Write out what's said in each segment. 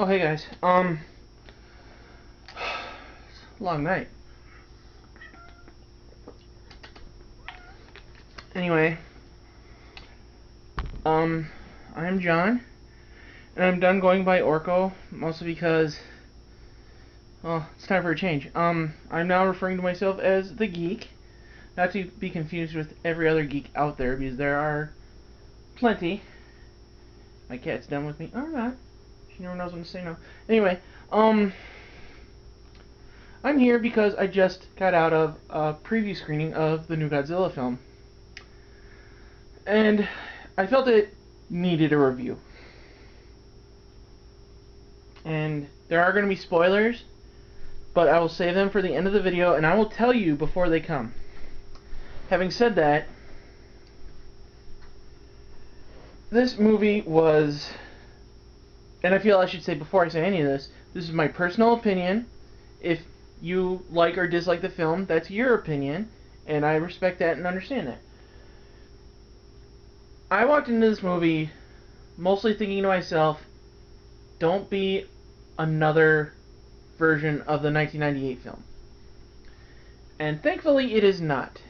Oh, hey guys. Long night. Anyway, um, I'm John, and I'm done going by Orko, mostly because, well, it's time for a change. I'm now referring to myself as the Geek, not to be confused with every other geek out there, because there are plenty. My cat's done with me. Or not. She never knows when to say no. Anyway, I'm here because I just got out of a preview screening of the new Godzilla film. And I felt it needed a review. And there are going to be spoilers, but I will save them for the end of the video, and I will tell you before they come. Having said that, this movie was, and I feel I should say before I say any of this, this is my personal opinion. If you like or dislike the film, that's your opinion, and I respect that and understand that. I walked into this movie mostly thinking to myself, don't be another version of the 1998 film. And thankfully it is not.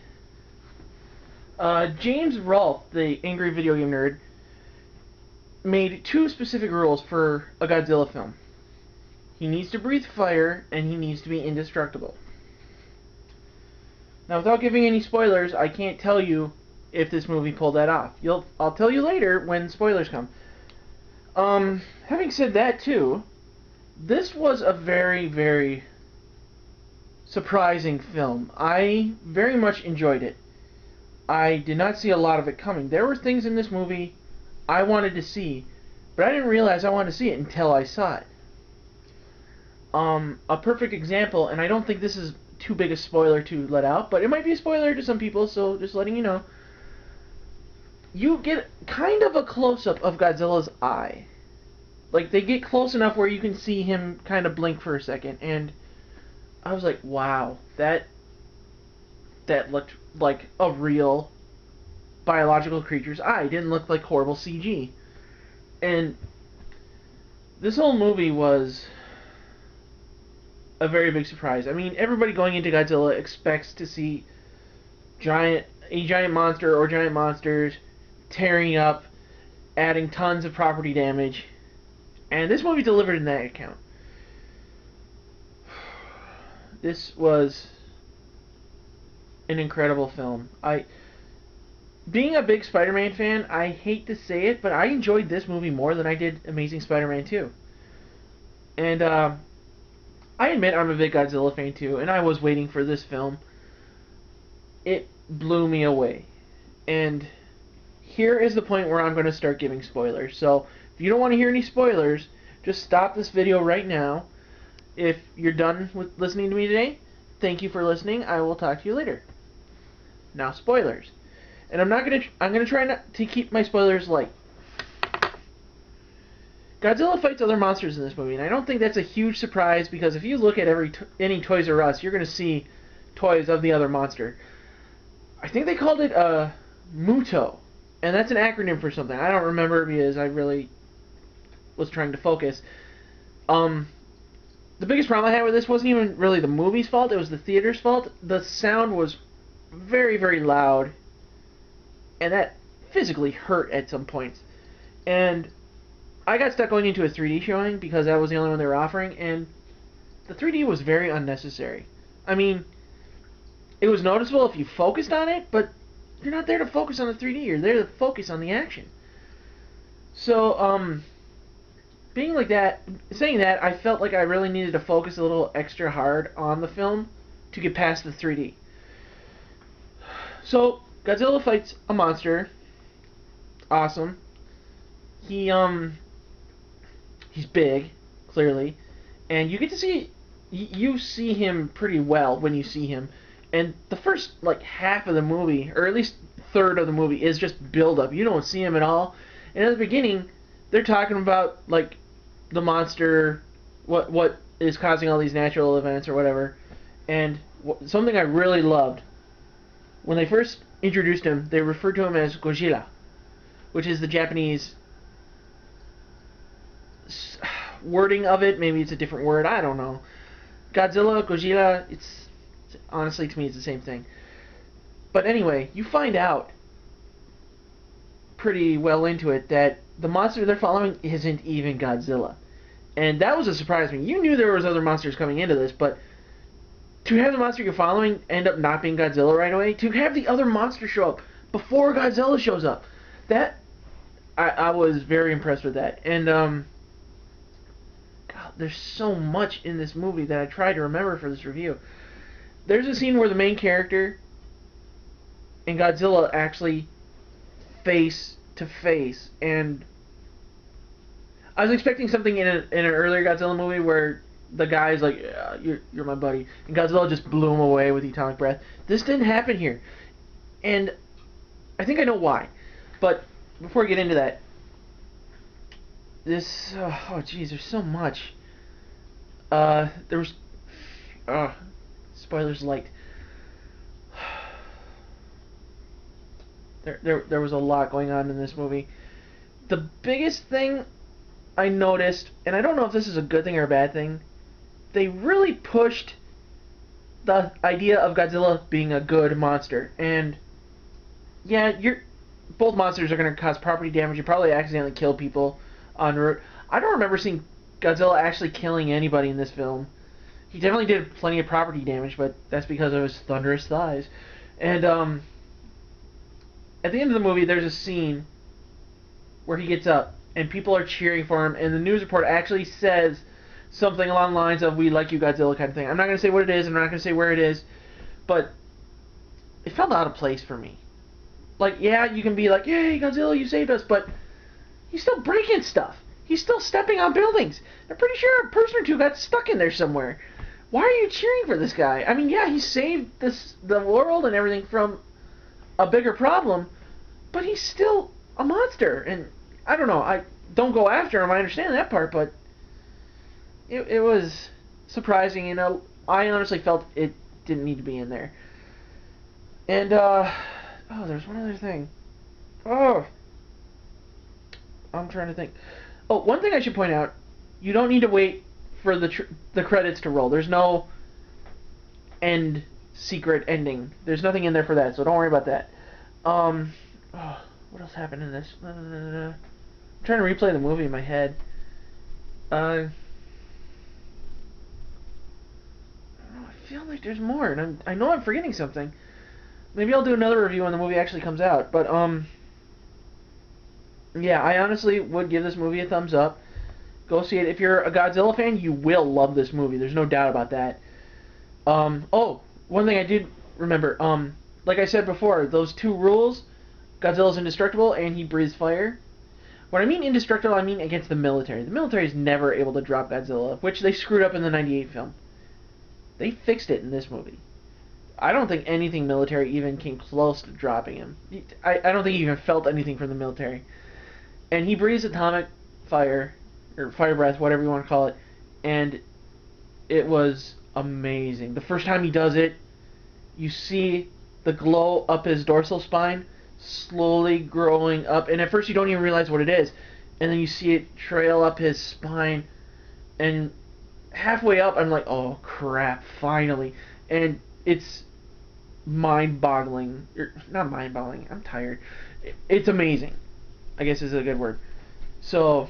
James Rolfe, the angry video game nerd, made two specific rules for a Godzilla film. He needs to breathe fire, and he needs to be indestructible. Now, without giving any spoilers, I can't tell you if this movie pulled that off. I'll tell you later when spoilers come. Having said that too, this was a very, very surprising film. I very much enjoyed it. I did not see a lot of it coming. There were things in this movie I wanted to see, but I didn't realize I wanted to see it until I saw it. A perfect example, and I don't think this is too big a spoiler to let out, but it might be a spoiler to some people, so just letting you know. You get kind of a close-up of Godzilla's eye. Like, they get close enough where you can see him kind of blink for a second, and I was like, wow, that looked like a real biological creature's eye. It didn't look like horrible CG. And this whole movie was a very big surprise. I mean, everybody going into Godzilla expects to see a giant monster or giant monsters tearing up, adding tons of property damage, and this movie delivered in that account. This was an incredible film. Being a big Spider-Man fan, I hate to say it, but I enjoyed this movie more than I did Amazing Spider-Man 2. And I admit I'm a big Godzilla fan too, and I was waiting for this film. It blew me away. And here is the point where I'm going to start giving spoilers. So, if you don't want to hear any spoilers, just stop this video right now. If you're done with listening to me today, thank you for listening. I will talk to you later. Now, spoilers. And I'm going to try not to keep my spoilers light. Godzilla fights other monsters in this movie, and I don't think that's a huge surprise, because if you look at any Toys R Us, you're going to see toys of the other monster. I think they called it MUTO, and that's an acronym for something. I don't remember because I really was trying to focus. The biggest problem I had with this wasn't even really the movie's fault, it was the theater's fault. The sound was very, very loud, and that physically hurt at some points. And I got stuck going into a 3D showing because that was the only one they were offering, and the 3D was very unnecessary. I mean, it was noticeable if you focused on it, but you're not there to focus on the 3D, you're there to focus on the action. So, being like that, saying that, I felt like I really needed to focus a little extra hard on the film to get past the 3D. So, Godzilla fights a monster. Awesome. He's big, clearly, and you get to see, you see him pretty well when you see him, and the first, like, half of the movie, or at least third of the movie, is just build-up. You don't see him at all, and at the beginning, they're talking about, like, the monster, what is causing all these natural events or whatever, and something I really loved, when they first introduced him, they referred to him as Godzilla, which is the Japanese, wording of it. Maybe it's a different word. I don't know. Godzilla, it's honestly, to me, it's the same thing. But anyway, you find out pretty well into it that the monster they're following isn't even Godzilla. And that was a surprise to me. You knew there was other monsters coming into this, but to have the monster you're following end up not being Godzilla right away, to have the other monster show up before Godzilla shows up, that I was very impressed with that. And God, there's so much in this movie that I tried to remember for this review. There's a scene where the main character and Godzilla actually face to face, and I was expecting something in an earlier Godzilla movie where the guy's like, yeah, you're my buddy, and Godzilla just blew him away with the atomic breath. This didn't happen here, and I think I know why. But before I get into that, this oh geez, there's so much. There was spoilers light. There was a lot going on in this movie. The biggest thing I noticed, and I don't know if this is a good thing or a bad thing, they really pushed the idea of Godzilla being a good monster. And yeah, both monsters are going to cause property damage. You probably accidentally kill people en route. I don't remember seeing Godzilla actually killing anybody in this film. He definitely did plenty of property damage, but that's because of his thunderous thighs. And at the end of the movie, there's a scene where he gets up and people are cheering for him, and the news report actually says something along the lines of "We like you, Godzilla" kind of thing. I'm not going to say what it is, I'm not going to say where it is, but it felt out of place for me. Like, yeah, you can be like, "Yay, Godzilla, you saved us," but he's still breaking stuff. He's still stepping on buildings. I'm pretty sure a person or two got stuck in there somewhere. Why are you cheering for this guy? I mean, yeah, he saved the world and everything from a bigger problem, but he's still a monster. And I don't know. I don't go after him. I understand that part, but it was surprising. And I honestly felt it didn't need to be in there. And there's one other thing. I'm trying to think. Oh, one thing I should point out: you don't need to wait for the credits to roll. There's no end secret ending. There's nothing in there for that, so don't worry about that. What else happened in this? I'm trying to replay the movie in my head. I feel like there's more, and I know I'm forgetting something. Maybe I'll do another review when the movie actually comes out. But yeah, I honestly would give this movie a thumbs up. Go see it. If you're a Godzilla fan, you will love this movie. There's no doubt about that. One thing I did remember. Like I said before, those two rules: Godzilla's indestructible and he breathes fire. When I mean indestructible, I mean against the military. The military is never able to drop Godzilla, which they screwed up in the '98 film. They fixed it in this movie. I don't think anything military even came close to dropping him. I don't think he even felt anything from the military. And he breathes atomic fire, or fire breath, whatever you want to call it, and it was amazing. The first time he does it, you see the glow up his dorsal spine slowly growing up, and at first you don't even realize what it is, and then you see it trail up his spine, and halfway up I'm like, oh crap, finally. And it's mind-boggling. Not mind-boggling, I'm tired. It's amazing, I guess is a good word. So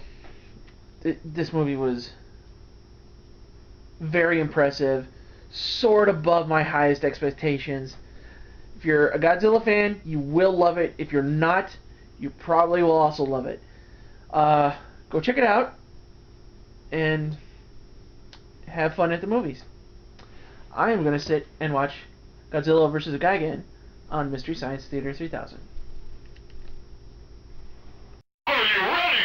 this movie was very impressive, soared above my highest expectations. If you're a Godzilla fan, you will love it. If you're not, you probably will also love it. Go check it out and have fun at the movies. I am going to sit and watch Godzilla vs. Gigan on Mystery Science Theater 3000. Are you ready?